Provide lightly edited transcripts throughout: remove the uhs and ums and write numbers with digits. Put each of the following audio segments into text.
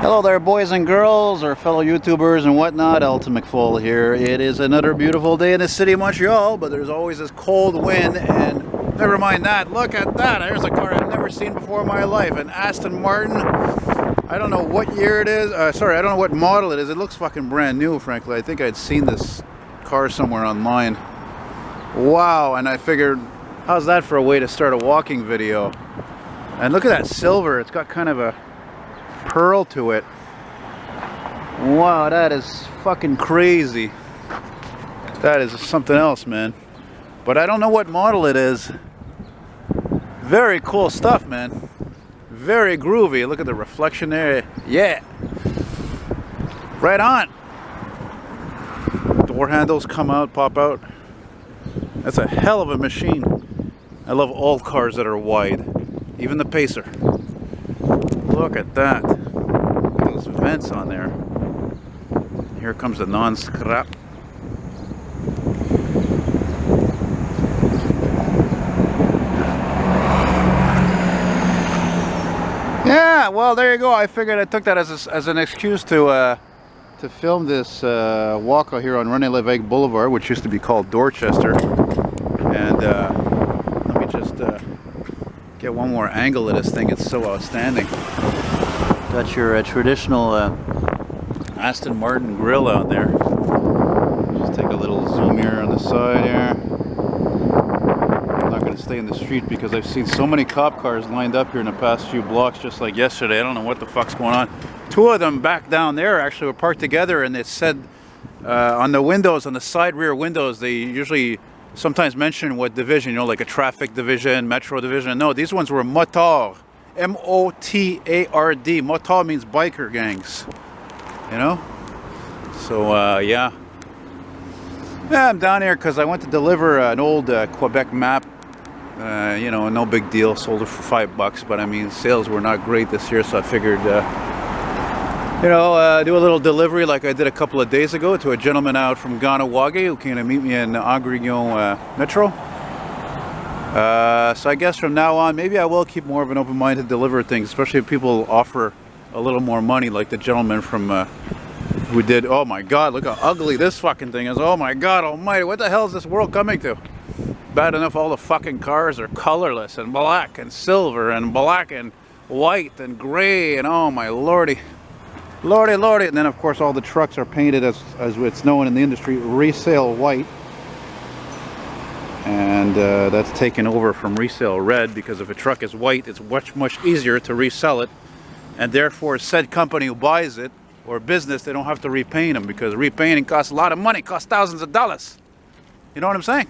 Hello there, boys and girls, our fellow YouTubers and whatnot. Elton McFall here. It is another beautiful day in the city of Montreal, but there's always this cold wind, and never mind that. Look at that. There's a car I've never seen before in my life, an Aston Martin. I don't know what year it is. Sorry, I don't know what model it is. It looks fucking brand new, frankly. I think I'd seen this car somewhere online. Wow, and I figured, how's that for a way to start a walking video? And look at that silver. It's got kind of a pearl to it. Wow, that is fucking crazy. That is something else, man. But I don't know what model it is. Very cool stuff, man. Very groovy. Look at the reflection there. Yeah. Right on. Door handles come out, pop out. That's a hell of a machine. I love all cars that are wide. Even the Pacer. Look at that. Those vents on there. Here comes the non-scrap. Yeah, well, there you go. I figured I took that as an excuse to film this walk out here on Rene-Levesque Boulevard, which used to be called Dorchester. And let me just get one more angle of this thing. It's so outstanding. Got your traditional Aston Martin grille out there. Just take a little zoom here on the side here. I'm not going to stay in the street because I've seen so many cop cars lined up here in the past few blocks, just like yesterday. I don't know what the fuck's going on. Two of them back down there actually were parked together, and it said on the windows, on the side rear windows, they usually sometimes mention what division, you know, like a traffic division, metro division. No, these ones were motard. M-O-T-A-R-D. Motard means biker gangs. You know? So, yeah. Yeah, I'm down here because I went to deliver an old Quebec map. You know, no big deal. Sold it for $5, but I mean, sales were not great this year, so I figured, you know, do a little delivery like I did a couple of days ago to a gentleman out from Ganawage who came to meet me in Agrignon Metro. So I guess from now on, maybe I will keep more of an open mind to deliver things, especially if people offer a little more money, like the gentleman from who did. Oh my God, look how ugly this fucking thing is. Oh my God almighty, what the hell is this world coming to? Bad enough all the fucking cars are colorless and black and silver and black and white and gray, and oh my lordy. Lordy, lordy. And then of course all the trucks are painted as it's known in the industry, resale white. And that's taken over from resale red, because if a truck is white, it's much easier to resell it, and therefore said company who buys it, or business, they don't have to repaint them, because repainting costs a lot of money, costs thousands of dollars. You know what I'm saying?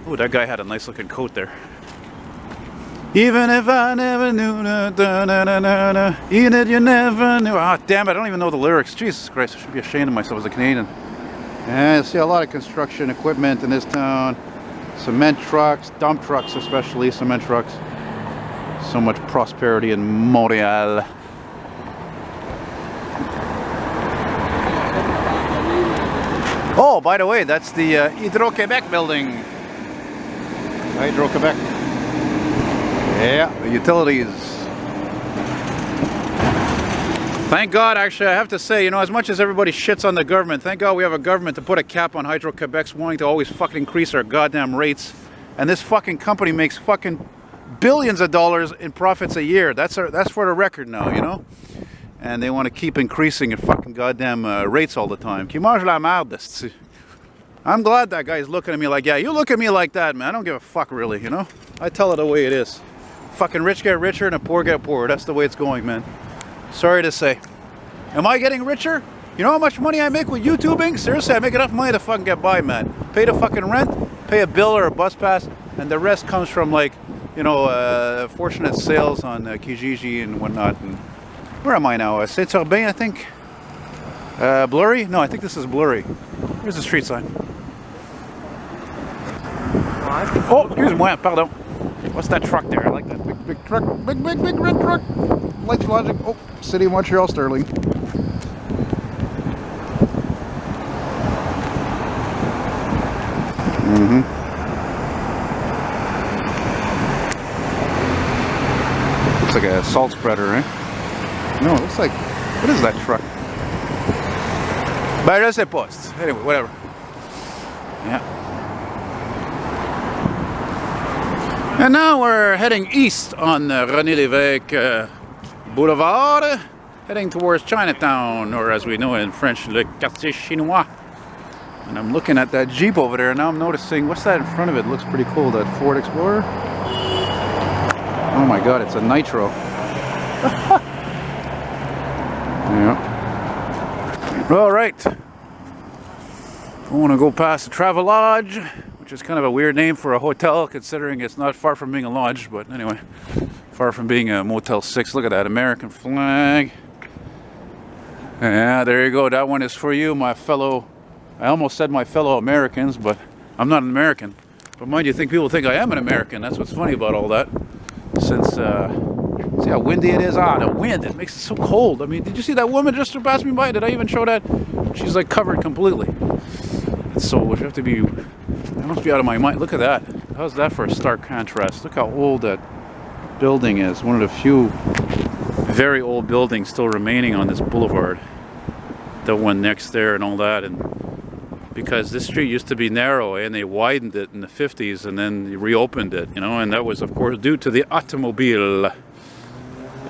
Ooh, that guy had a nice looking coat there. Even if I never knew, even if you never knew. Ah, damn it, I don't even know the lyrics. Jesus Christ, I should be ashamed of myself as a Canadian. And I see a lot of construction equipment in this town. Cement trucks, dump trucks especially, cement trucks. So much prosperity in Montreal. Oh, by the way, that's the Hydro-Québec building. Hydro-Québec. Yeah, the utilities. Thank God, actually, I have to say, you know, as much as everybody shits on the government, thank God we have a government to put a cap on Hydro-Québec's wanting to always fucking increase our goddamn rates. And this fucking company makes fucking billions of dollars in profits a year. That's for the record now, you know? And they want to keep increasing their fucking goddamn rates all the time. I'm glad that guy's looking at me like, yeah, you look at me like that, man. I don't give a fuck, really, you know? I tell it the way it is. Fucking rich get richer and the poor get poorer. That's the way it's going, man. Sorry to say. Am I getting richer? You know how much money I make with YouTubing? Seriously, I make enough money to fucking get by, man. Pay the fucking rent, pay a bill or a bus pass, and the rest comes from, like, you know, fortunate sales on Kijiji and whatnot. And where am I now? Saint-Urbain, I think? Blurry? No, I think this is Blurry. Where's the street sign? Oh, excuse-moi, pardon. What's that truck there? I like that big truck. Big red truck. Lights flashing. Oh, City of Montreal, Sterling. Looks like a salt spreader, right? No, it looks like What is that truck? But I sais pas. Anyway, whatever. Yeah. And now we're heading east on Rene-Levesque Boulevard, heading towards Chinatown, or as we know in French, le quartier chinois. And I'm looking at that Jeep over there, and now I'm noticing, what's that in front of it? Looks pretty cool, that Ford Explorer. Oh my god, it's a Nitro. Yeah. All right. I want to go past the Travelodge, which is kind of a weird name for a hotel, considering it's not far from being a lodge, but anyway, far from being a Motel 6. Look at that American flag. Yeah, there you go. That one is for you, my fellow, I almost said my fellow Americans, but I'm not an American. But mind you, people think I am an American. That's what's funny about all that. Since, see how windy it is? Ah, the wind, it makes it so cold. I mean, did you see that woman just passed me by? Did I even show that? She's like covered completely. So you have to be, I must be out of my mind. Look at that. How's that for a stark contrast? Look how old that building is. One of the few very old buildings still remaining on this boulevard. The one next there and all that. And because this street used to be narrow and they widened it in the 50s and then reopened it, you know, and that was of course due to the automobile. The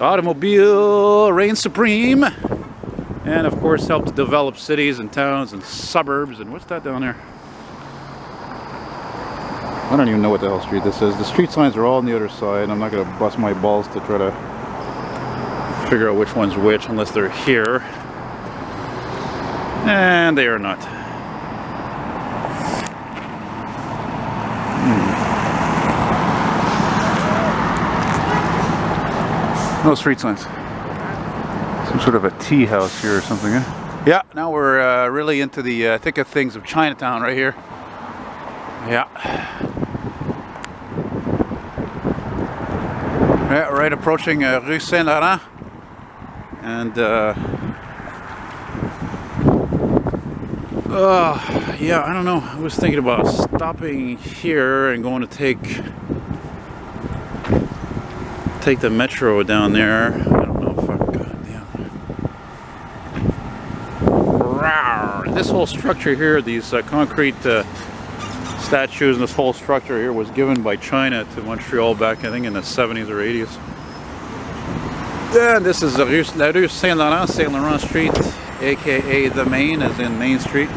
automobile reigns supreme. And of course helped to develop cities and towns and suburbs. And what's that down there? I don't even know what the hell street this is. The street signs are all on the other side. I'm not going to bust my balls to try to figure out which one's which unless they're here. And they are not. No street signs. Some sort of a tea house here or something, eh? Yeah, now we're really into the thick of things of Chinatown right here. Yeah. Yeah, right approaching Rue Saint-Laurent. And yeah, I don't know. I was thinking about stopping here and going to take the metro down there. I don't know if I this whole structure here, these concrete statues, and this whole structure here was given by China to Montreal back, I think, in the 70s or 80s. And this is the Rue Saint-Laurent, Saint Laurent Street, aka the Main, as in Main Street.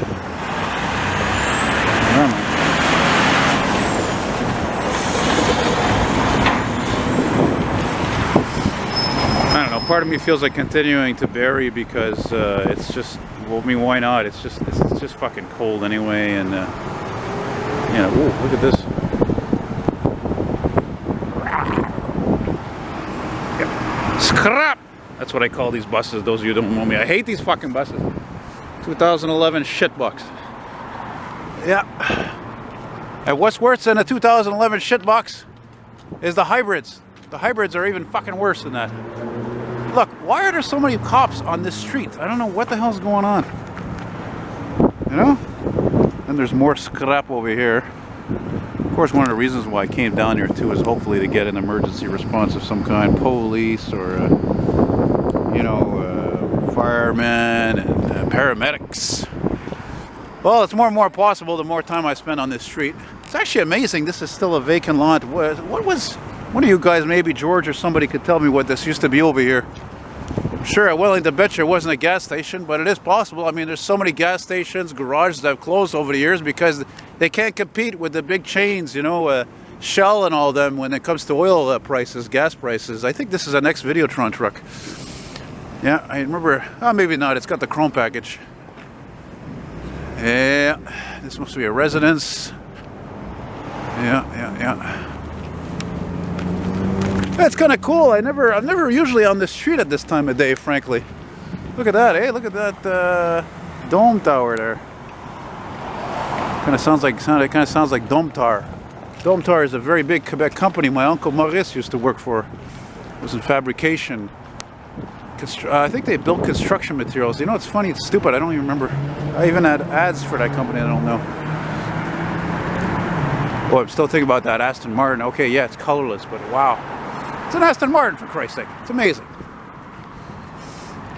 I don't know, part of me feels like continuing to bury because it's just, well, I mean, why not? It's just fucking cold anyway, and yeah, ooh, look at this. Yeah. Scrap! That's what I call these buses, those of you who don't know me. I hate these fucking buses. 2011 shitbox. Yeah. And what's worse than a 2011 shitbox is the hybrids. The hybrids are even fucking worse than that. Look, why are there so many cops on this street? I don't know what the hell's going on. You know? And there's more scrap over here. Of course, one of the reasons why I came down here too is hopefully to get an emergency response of some kind. Police or, you know, firemen and paramedics. Well, it's more and more possible the more time I spend on this street. It's actually amazing this is still a vacant lot. What was... One of you guys, maybe George or somebody, could tell me what this used to be over here. I'm sure I'm willing to bet you it wasn't a gas station, but it is possible. I mean, there's so many gas stations, garages that have closed over the years because they can't compete with the big chains, you know, Shell and all them when it comes to oil prices, gas prices. I think this is an ex-Videotron truck. Yeah, I remember, oh, maybe not, it's got the chrome package. Yeah, this must be a residence. Yeah. That's kind of cool. I'm never usually on this street at this time of day, frankly. Look at that, eh? Look at that dome tower there. Kind of sounds like Domtar. Domtar is a very big Quebec company. My uncle Maurice used to work for. It was in fabrication. I think they built construction materials. You know, it's funny, it's stupid. I don't even remember. I even had ads for that company. I don't know. Oh, I'm still thinking about that Aston Martin. Okay, yeah, it's colorless, but wow. It's an Aston Martin, for Christ's sake. It's amazing.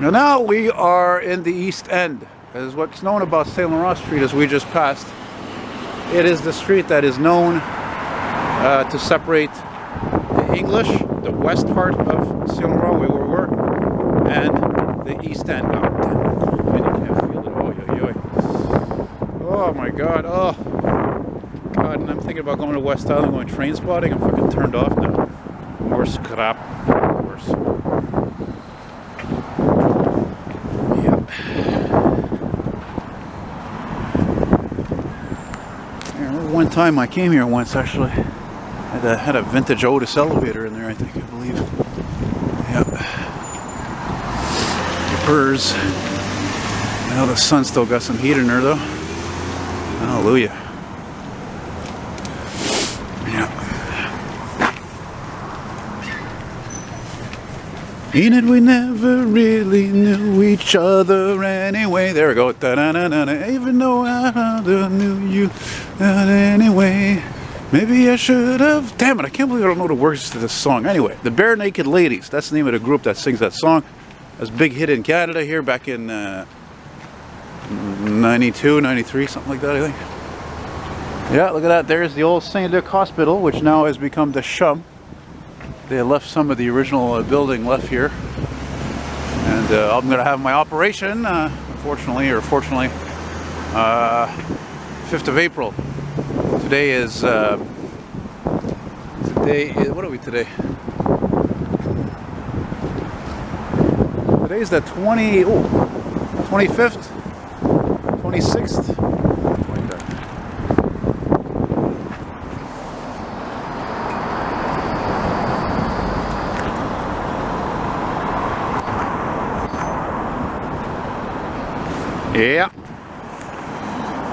Now we are in the East End, as what's known about Saint Laurent Street as we just passed. It is the street that is known to separate the English, the west part of Saint Laurent, where we were, and the East End. Oh, damn, I can't feel it. Oh my God. Oh God, and I'm thinking about going to West Island, going train spotting. I'm fucking turned off now. More scrap, of course. One time I came here once, actually. I had a vintage Otis elevator in there, I believe. Yep. Purrs. I know the sun still got some heat in there, though. Hallelujah. Yeah. Ain't it we never really knew each other anyway. There we go. Da-da-da-da-da. Even though I knew you anyway. Maybe I should have. Damn it, I can't believe I don't know the words to this song. Anyway, the Bare Naked Ladies. That's the name of the group that sings that song. It was a big hit in Canada here back in 92, 93, something like that, I think. Yeah, look at that. There's the old St. Luc Hospital, which now has become the Chum. They left some of the original building left here. And I'm going to have my operation, unfortunately, or fortunately, 5th of April. Today is, what are we today? Today's the 25th, 26th. Like that. Yeah.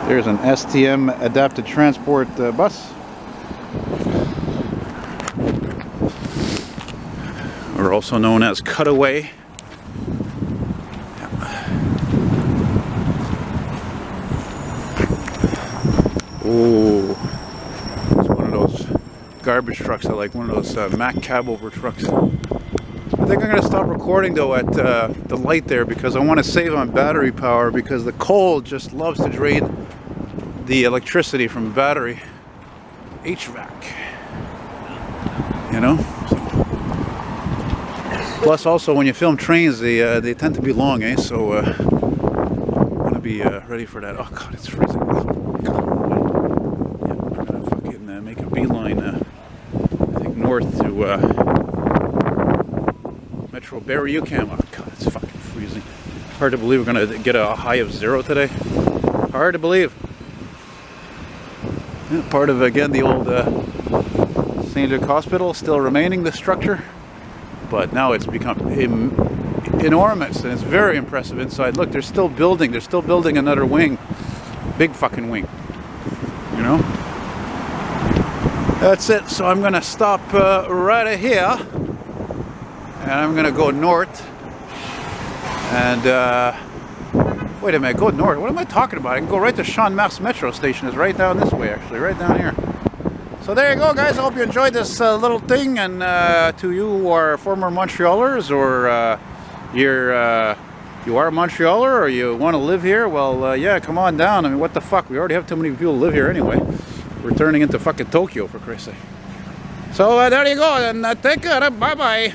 There's an STM adapted transport bus. Or also known as Cutaway. Oh, it's one of those garbage trucks. I like one of those Mack cab over trucks. I think I'm going to stop recording though at the light there because I want to save on battery power because the cold just loves to drain the electricity from the battery. HVAC, you know. So. Plus, also when you film trains, they tend to be long, eh? So I want to be ready for that. Oh God, it's freezing. Oh, God. Yeah, I'm gonna fucking make a beeline. I think north to Metro Barrie UQAM. Oh God, it's fucking freezing. Hard to believe we're gonna get a high of 0 today. Hard to believe. Yeah, part of, again, the old St. Luc Hospital, still remaining the structure, but now it's become enormous and it's very impressive inside. Look, they're still building another wing, big fucking wing, you know. That's it. So I'm gonna stop right here, and I'm gonna go north, and wait a minute, go north. What am I talking about? I can go right to Champ de Mars Metro Station. It's right down this way, actually, right down here. So there you go, guys. I hope you enjoyed this little thing. And to you who are former Montrealers, or you are a Montrealer, or you want to live here, well, yeah, come on down. I mean, what the fuck? We already have too many people live here anyway. We're turning into fucking Tokyo, for Christ's sake. So there you go, and take care. Bye-bye.